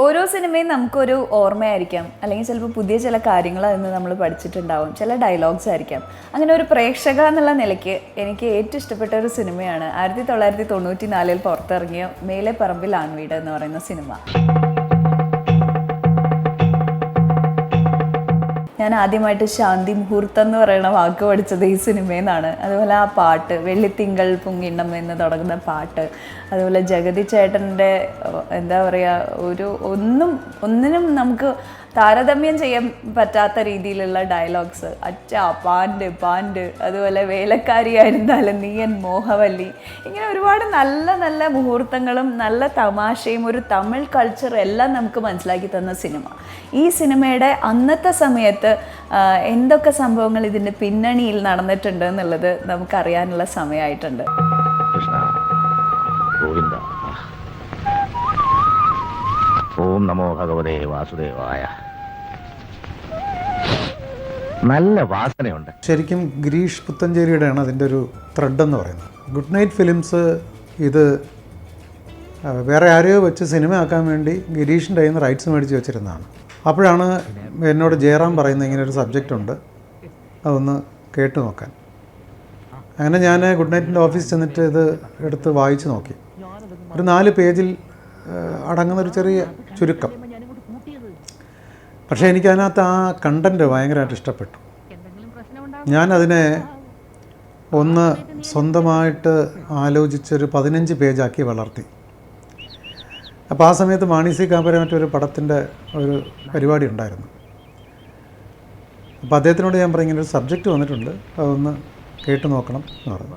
ഓരോ സിനിമയും നമുക്കൊരു ഓർമ്മയായിരിക്കാം, അല്ലെങ്കിൽ ചിലപ്പോൾ പുതിയ ചില കാര്യങ്ങൾ അതിന് നമ്മൾ പഠിച്ചിട്ടുണ്ടാവും, ചില ഡയലോഗ്സ് ആയിരിക്കാം. അങ്ങനെ ഒരു പ്രേക്ഷക എന്നുള്ള നിലയ്ക്ക് എനിക്ക് ഏറ്റവും ഇഷ്ടപ്പെട്ട ഒരു സിനിമയാണ് 1994 പുറത്തിറങ്ങിയ മേലെ പറമ്പിൽ ആൺവീട് എന്ന് പറയുന്ന സിനിമ. ഞാൻ ആദ്യമായിട്ട് ശാന്തി മുഹൂർത്തം എന്ന് പറയുന്ന വാക്ക് പഠിച്ചത് ഈ സിനിമയിൽ നിന്നാണ്. അതുപോലെ ആ പാട്ട് വെള്ളിത്തിങ്കൾ പൊങ്ങിണ്ണം എന്ന് തുടങ്ങുന്ന പാട്ട്, അതുപോലെ ജഗതി ചേട്ടൻ്റെ എന്താ പറയുക, ഒന്നിനും നമുക്ക് താരതമ്യം ചെയ്യാൻ പറ്റാത്ത രീതിയിലുള്ള ഡയലോഗ്സ്. അച്ഛ പാണ്ട്, അതുപോലെ വേലക്കാരിയായിരുന്നാലും നീയൻ മോഹവല്ലി, ഇങ്ങനെ ഒരുപാട് നല്ല നല്ല മുഹൂർത്തങ്ങളും നല്ല തമാശയും ഒരു തമിഴ് കൾച്ചർ എല്ലാം നമുക്ക് മനസ്സിലാക്കി തന്ന സിനിമ. ഈ സിനിമയുടെ അന്നത്തെ സമയത്ത് എന്തൊക്കെ സംഭവങ്ങൾ ഇതിൻ്റെ പിന്നണിയിൽ നടന്നിട്ടുണ്ട് എന്നുള്ളത് നമുക്കറിയാനുള്ള സമയമായിട്ടുണ്ട്. ഓം നമോ ഭഗവതേ വാസുദേവായ. നല്ല വാസനയുണ്ട്. ശരിക്കും ഗിരീഷ് പുത്തഞ്ചേരിയുടെയാണ് അതിൻ്റെ ഒരു ത്രെഡ് എന്ന് പറയുന്നത്. ഗുഡ് നൈറ്റ് ഫിലിംസ് ഇത് വേറെ ആരെയോ വെച്ച് സിനിമ ആക്കാൻ വേണ്ടി ഗിരീഷിൻ്റെ കയ്യിൽ നിന്ന് റൈറ്റ്സ് മേടിച്ച് വെച്ചിരുന്നതാണ്. അപ്പോഴാണ് എന്നോട് ജയറാം പറയുന്നത് ഇങ്ങനെ ഒരു സബ്ജക്റ്റ് ഉണ്ട്, അതൊന്ന് കേട്ട് നോക്കാൻ. അങ്ങനെ ഞാൻ ഗുഡ് നൈറ്റിൻ്റെ ഓഫീസിൽ ചെന്നിട്ട് ഇത് എടുത്ത് വായിച്ച് നോക്കി. ഒരു 4 പേജിൽ അടങ്ങുന്നൊരു ചെറിയ ചുരുക്കം. പക്ഷേ എനിക്കതിനകത്ത് ആ കണ്ടൻറ്റ് ഭയങ്കരമായിട്ട് ഇഷ്ടപ്പെട്ടു. ഞാനതിനെ ഒന്ന് സ്വന്തമായിട്ട് ആലോചിച്ചൊരു 15 പേജാക്കി വളർത്തി. അപ്പോൾ ആ സമയത്ത് മാണി സി കാപ്പരമറ്റൊരു പടത്തിൻ്റെ ഒരു പരിപാടി ഉണ്ടായിരുന്നു. അപ്പോൾ അദ്ദേഹത്തിനോട് ഞാൻ പറയും ഇങ്ങനൊരു സബ്ജക്റ്റ് വന്നിട്ടുണ്ട്, അതൊന്ന് കേട്ട് നോക്കണം എന്ന് പറഞ്ഞു.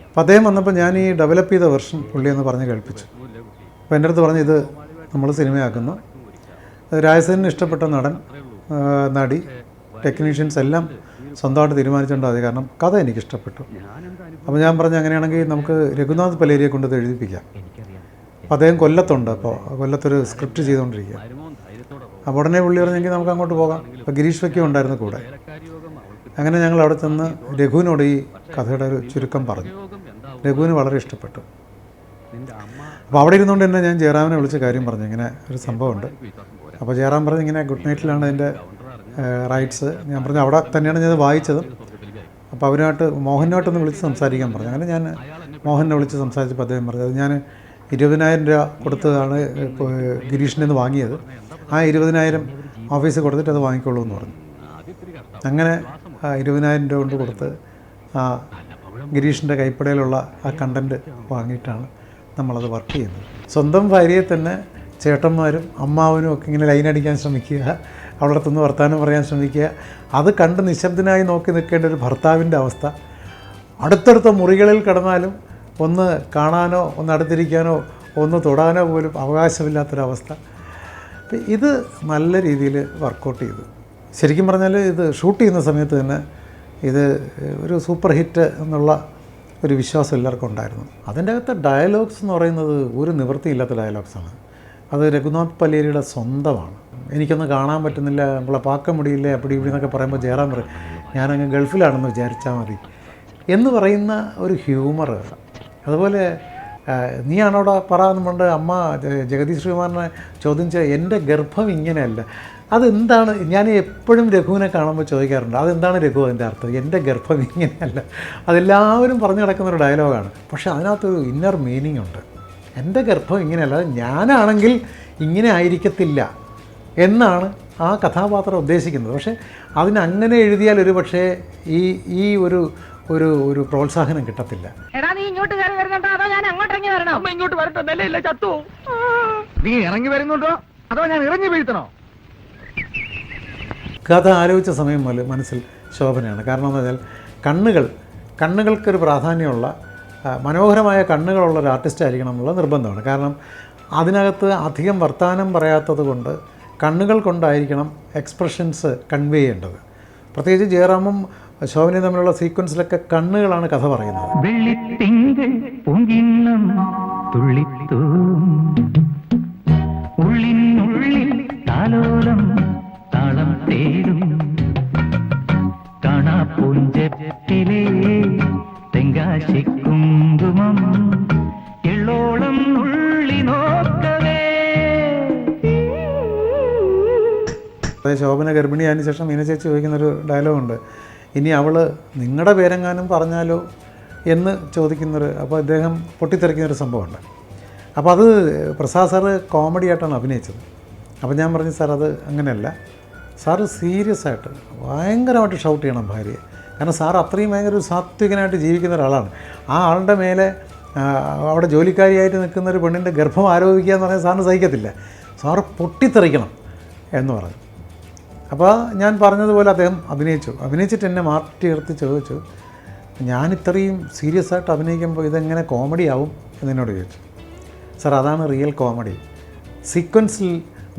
അപ്പോൾ അദ്ദേഹം വന്നപ്പോൾ ഞാൻ ഈ ഡെവലപ്പ് ചെയ്ത വെർഷൻ പുള്ളിയെന്ന് പറഞ്ഞ് കേൾപ്പിച്ചു. അപ്പോൾ എൻ്റെ അടുത്ത് പറഞ്ഞു ഇത് നമ്മൾ സിനിമയാക്കുന്നു, രാജസേനന് ഇഷ്ടപ്പെട്ട നടൻ, നടി, ടെക്നീഷ്യൻസ് എല്ലാം സ്വന്തമായിട്ട് തീരുമാനിച്ചിട്ടുണ്ടോ അത്, കാരണം കഥ എനിക്കിഷ്ടപ്പെട്ടു. അപ്പോൾ ഞാൻ പറഞ്ഞു അങ്ങനെയാണെങ്കിൽ നമുക്ക് രഘുനാഥ് പലേരിയെ കൊണ്ട് ഇത് എഴുതിപ്പിക്കാം. അപ്പോൾ അദ്ദേഹം കൊല്ലത്തുണ്ട്, അപ്പോൾ കൊല്ലത്തൊരു സ്ക്രിപ്റ്റ് ചെയ്തുകൊണ്ടിരിക്കുക. അപ്പോൾ ഉടനെ പുള്ളി പറഞ്ഞെങ്കിൽ നമുക്ക് അങ്ങോട്ട് പോകാം. അപ്പോൾ ഗിരീഷ് വയ്ക്കും ഉണ്ടായിരുന്നു കൂടെ. അങ്ങനെ ഞങ്ങൾ അവിടെ ചെന്ന് രഘുവിനോട് ഈ കഥയുടെ ഒരു ചുരുക്കം പറഞ്ഞു. രഘുവിന് വളരെ ഇഷ്ടപ്പെട്ടു. അപ്പോൾ അവിടെ ഇരുന്നുകൊണ്ട് തന്നെ ഞാൻ ജയറാമിനെ വിളിച്ച കാര്യം പറഞ്ഞു, ഇങ്ങനെ ഒരു സംഭവമുണ്ട്. അപ്പോൾ ജയറാം പറഞ്ഞു ഇങ്ങനെ ഗുഡ് നൈറ്റിലാണ് അതിൻ്റെ റൈറ്റ്സ്. ഞാൻ പറഞ്ഞു അവിടെ തന്നെയാണ് ഞാൻ വായിച്ചതും. അപ്പോൾ അവരുമായിട്ട് മോഹനുമായിട്ടൊന്ന് വിളിച്ച് സംസാരിക്കാൻ പറഞ്ഞു. അങ്ങനെ ഞാൻ മോഹനെ വിളിച്ച് സംസാരിച്ചപ്പോൾ അദ്ദേഹം പറഞ്ഞു അത് ഞാൻ 20,000 രൂപ കൊടുത്തതാണ് ഗിരീഷിൻ്റെ നിന്ന് വാങ്ങിയത്, ആ 20,000 ഓഫീസിൽ കൊടുത്തിട്ട് അത് വാങ്ങിക്കോളൂ എന്ന് പറഞ്ഞു. അങ്ങനെ 20,000 രൂപ കൊണ്ട് കൊടുത്ത് ആ ഗിരീഷിൻ്റെ കൈപ്പടയിലുള്ള ആ കണ്ടൻറ്റ് വാങ്ങിയിട്ടാണ് നമ്മളത് വർക്ക് ചെയ്യുന്നത്. സ്വന്തം ഭാര്യയെ തന്നെ ചേട്ടന്മാരും അമ്മാവനും ഒക്കെ ഇങ്ങനെ ലൈനടിക്കാൻ ശ്രമിക്കുക, അവളുടെ അടുത്തുനിന്ന് വർത്തമാനം പറയാൻ ശ്രമിക്കുക, അത് കണ്ട് നിശബ്ദനായി നോക്കി നിൽക്കേണ്ട ഒരു ഭർത്താവിൻ്റെ അവസ്ഥ, അടുത്തടുത്ത മുറികളിൽ കിടന്നാലും ഒന്ന് കാണാനോ ഒന്ന് അടുത്തിരിക്കാനോ ഒന്ന് തൊടാനോ പോലും അവകാശമില്ലാത്തൊരവസ്ഥ. ഇത് നല്ല രീതിയിൽ വർക്കൗട്ട് ചെയ്തു. ശരിക്കും പറഞ്ഞാൽ ഇത് ഷൂട്ട് ചെയ്യുന്ന സമയത്ത് തന്നെ ഇത് ഒരു സൂപ്പർ ഹിറ്റ് എന്നുള്ള ഒരു വിശ്വാസം എല്ലാവർക്കും ഉണ്ടായിരുന്നു. അതിൻ്റെ അകത്തെ ഡയലോഗ്സ് എന്ന് പറയുന്നത് ഒരു നിവൃത്തിയില്ലാത്ത ഡയലോഗ്സാണ്. അത് രഘുനാഥ് പലേരിയുടെ സ്വന്തമാണ്. എനിക്കൊന്നും കാണാൻ പറ്റുന്നില്ല, നമ്മളെ പാക്ക മുടിയില്ല, അപ്പടി ഇവിടെ എന്നൊക്കെ പറയുമ്പോൾ ജയറാം പറയും ഞാനങ്ങ് ഗൾഫിലാണെന്ന് വിചാരിച്ചാൽ മതി എന്ന് പറയുന്ന ഒരു ഹ്യൂമർ. അതുപോലെ നീയാണോടെ പറ എന്ന് പറഞ്ഞിട്ട് അമ്മ ജഗതി ശ്രീകുമാറിനെ ചോദ്യം ചെയ്യുക, എൻ്റെ ഗർഭം ഇങ്ങനെയല്ല, അതെന്താണ്? ഞാൻ എപ്പോഴും രഘുവിനെ കാണുമ്പോൾ ചോദിക്കാറുണ്ട് അതെന്താണ് രഘു അതിൻ്റെ അർത്ഥം, എൻ്റെ ഗർഭം ഇങ്ങനെയല്ല. അതെല്ലാവരും പറഞ്ഞു കിടക്കുന്നൊരു ഡയലോഗാണ്, പക്ഷേ അതിനകത്തൊരു ഇന്നർ മീനിങ് ഉണ്ട്. എൻ്റെ ഗർഭം ഇങ്ങനെയല്ല, ഞാനാണെങ്കിൽ ഇങ്ങനെ ആയിരിക്കത്തില്ല എന്നാണ് ആ കഥാപാത്രം ഉദ്ദേശിക്കുന്നത്. പക്ഷേ അതിനങ്ങനെ എഴുതിയാൽ ഒരു പക്ഷേ ഈ ഒരു ഒരു ഒരു പ്രോത്സാഹനം കിട്ടത്തില്ല. നീ ഇറങ്ങി വരുന്നുണ്ടോ അതോ ഞാൻ ഇറങ്ങി വീഴ്ത്തണോ? കഥ ആലോചിച്ച സമയം മുതൽ മനസ്സിൽ ശോഭനയാണ്. കാരണം എന്ന് വെച്ചാൽ കണ്ണുകൾക്കൊരു പ്രാധാന്യമുള്ള മനോഹരമായ കണ്ണുകളുള്ള ഒരു ആർട്ടിസ്റ്റ് ആയിരിക്കണം എന്നുള്ള നിർബന്ധമാണ്. കാരണം അതിനകത്ത് അധികം വർത്തമാനം പറയാത്തത് കൊണ്ട് കണ്ണുകൾ കൊണ്ടായിരിക്കണം എക്സ്പ്രഷൻസ് കൺവേ ചെയ്യേണ്ടത്. പ്രത്യേകിച്ച് ജയറാമും ശോഭനയും തമ്മിലുള്ള സീക്വൻസിലൊക്കെ കണ്ണുകളാണ് കഥ പറയുന്നത്. എള്ളോളം നുള്ളി നോക്കവേ അതായത് ശോഭന ഗർഭിണിയായതിനു ശേഷം മീന ചേച്ചി ചോദിക്കുന്നൊരു ഡയലോഗുണ്ട്, ഇനി അവൾ നിങ്ങളുടെ പേരെങ്ങാനും പറഞ്ഞാലോ എന്ന് ചോദിക്കുന്നൊരു, അപ്പോൾ അദ്ദേഹം പൊട്ടിത്തെറിക്കുന്നൊരു സംഭവമുണ്ട്. അപ്പോൾ അത് പ്രസാദ് സാറ് കോമഡി ആയിട്ടാണ് അഭിനയിച്ചത്. അപ്പോൾ ഞാൻ പറഞ്ഞു, സാർ അത് അങ്ങനെയല്ല, സാറ് സീരിയസ് ആയിട്ട് ഭയങ്കരമായിട്ട് ഷൗട്ട് ചെയ്യണം ഭാര്യയെ. കാരണം സാർ അത്രയും ഭയങ്കര ഒരു സാത്വികനായിട്ട് ജീവിക്കുന്ന ഒരാളാണ്. ആ ആളുടെ മേലെ അവിടെ ജോലിക്കാരിയായിട്ട് നിൽക്കുന്ന ഒരു പെണ്ണിൻ്റെ ഗർഭം ആരോപിക്കുക എന്ന് പറഞ്ഞാൽ സാറിന് സഹിക്കത്തില്ല, സാറ് പൊട്ടിത്തെറിക്കണം എന്ന് പറഞ്ഞു. അപ്പോൾ ഞാൻ പറഞ്ഞതുപോലെ അദ്ദേഹം അഭിനയിച്ചിട്ട് എന്നെ മാറ്റിയെടുത്ത് ചോദിച്ചു, ഞാൻ ഇത്രയും സീരിയസ് ആയിട്ട് അഭിനയിക്കുമ്പോൾ ഇതെങ്ങനെ കോമഡി ആവും എന്നോട് ചോദിച്ചു. സാർ അതാണ് റിയൽ കോമഡി. സീക്വൻസിൽ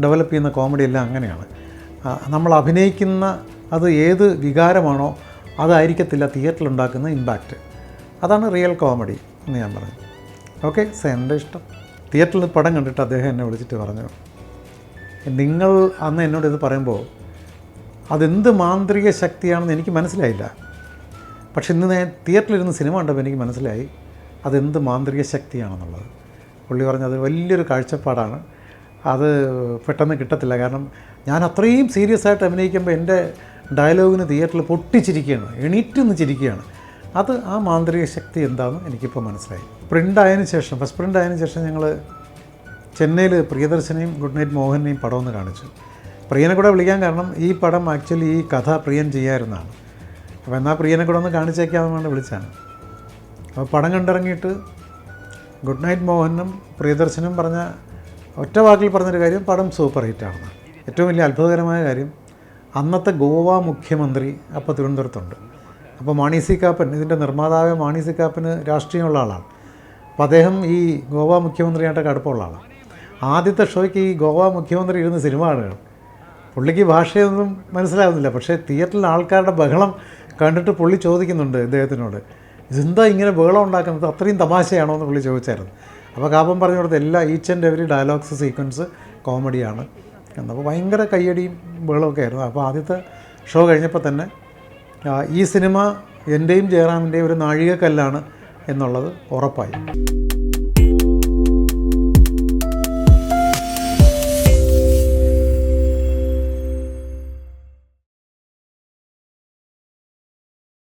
ഡെവലപ്പ് ചെയ്യുന്ന കോമഡി എല്ലാം അങ്ങനെയാണ്. നമ്മൾ അഭിനയിക്കുന്ന അത് ഏത് വികാരമാണോ അതായിരിക്കത്തില്ല തിയേറ്ററിലുണ്ടാക്കുന്ന ഇമ്പാക്റ്റ്. അതാണ് റിയൽ കോമഡി എന്ന് ഞാൻ പറഞ്ഞു. ഓക്കെ, എൻ്റെ ഇഷ്ടം. തിയേറ്ററിൽ പടം കണ്ടിട്ട് അദ്ദേഹം എന്നെ വിളിച്ചിട്ട് പറഞ്ഞു, നിങ്ങൾ അന്ന് എന്നോട് ഇത് പറയുമ്പോൾ അതെന്ത് മാന്ത്രിക ശക്തിയാണെന്ന് എനിക്ക് മനസ്സിലായില്ല, പക്ഷെ ഇന്ന് ഞാൻ തിയേറ്ററിലിരുന്ന് സിനിമ കണ്ടപ്പോൾ എനിക്ക് മനസ്സിലായി അതെന്ത് മാന്ത്രിക ശക്തിയാണെന്നുള്ളത്. പുള്ളി പറഞ്ഞു, അത് വലിയൊരു കാഴ്ചപ്പാടാണ്, അത് പെട്ടെന്ന് കിട്ടത്തില്ല. കാരണം ഞാൻ അത്രയും സീരിയസ് ആയിട്ട് അഭിനയിക്കുമ്പോൾ എൻ്റെ ഡയലോഗിന് തിയേറ്ററിൽ പൊട്ടിച്ചിരിക്കുകയാണ്, എണീറ്റ് നിന്ന് ചിരിക്കുകയാണ്. അത് ആ മാന്ത്രിക ശക്തി എന്താണെന്ന് എനിക്കിപ്പോൾ മനസ്സിലായി. ഫസ്റ്റ് പ്രിൻ്റ് ആയതിനു ശേഷം ഞങ്ങൾ ചെന്നൈയിൽ പ്രിയദർശനെയും ഗുഡ് നൈറ്റ് മോഹനെയും പടം ഒന്ന് കാണിച്ചു. പ്രിയനെ കൂടെ വിളിക്കാൻ കാരണം ഈ പടം ആക്ച്വലി ഈ കഥ പ്രിയൻ ചെയ്യാമായിരുന്നതാണ്. അപ്പോൾ എന്നാൽ പ്രിയനെ കൂടെ ഒന്ന് കാണിച്ചേക്കാമെന്ന് വേണ്ടി വിളിച്ചാണ്. അപ്പോൾ പടം കണ്ടിറങ്ങിയിട്ട് ഗുഡ് നൈറ്റ് മോഹനും പ്രിയദർശനും പറഞ്ഞ ഒറ്റ വാക്കിൽ പറഞ്ഞൊരു കാര്യം, പടം സൂപ്പർ ഹിറ്റാണെന്ന്. ഏറ്റവും വലിയ അത്ഭുതകരമായ കാര്യം, അന്നത്തെ ഗോവ മുഖ്യമന്ത്രി അപ്പോൾ തിരുവനന്തപുരത്തുണ്ട്. അപ്പോൾ മാണി സി കാപ്പൻ, ഇതിൻ്റെ നിർമ്മാതാവ് മാണി സി കാപ്പന് രാഷ്ട്രീയമുള്ള ആളാണ്. അപ്പോൾ അദ്ദേഹം ഈ ഗോവ മുഖ്യമന്ത്രിയായിട്ടൊക്കെ അടുപ്പമുള്ള ആളാണ്. ആദ്യത്തെ ഷോയ്ക്ക് ഈ ഗോവ മുഖ്യമന്ത്രി ഇരുന്ന് സിനിമ കാണുകയാണ്. പുള്ളിക്ക് ഭാഷയൊന്നും മനസ്സിലാകുന്നില്ല, പക്ഷേ തിയേറ്ററിൽ ആൾക്കാരുടെ ബഹളം കണ്ടിട്ട് പുള്ളി ചോദിക്കുന്നുണ്ട് ഇദ്ദേഹത്തിനോട്, ഇതെന്താ ഇങ്ങനെ ബഹളം ഉണ്ടാക്കുന്നത്, അത്രയും തമാശയാണോ എന്ന് പുള്ളി ചോദിച്ചായിരുന്നു. അപ്പോൾ കാപ്പൻ പറഞ്ഞു കൊടുത്ത each and every dialogues sequence കോമഡിയാണ് എന്നപ്പോൾ ഭയങ്കര കയ്യടിയും ബഹളമൊക്കെ ആയിരുന്നു. അപ്പോൾ ആദ്യത്തെ ഷോ കഴിഞ്ഞപ്പോൾ തന്നെ ഈ സിനിമ എൻ്റെയും ജയറാമിൻ്റെയും ഒരു നാഴികക്കല്ലാണ് എന്നുള്ളത് ഉറപ്പായി.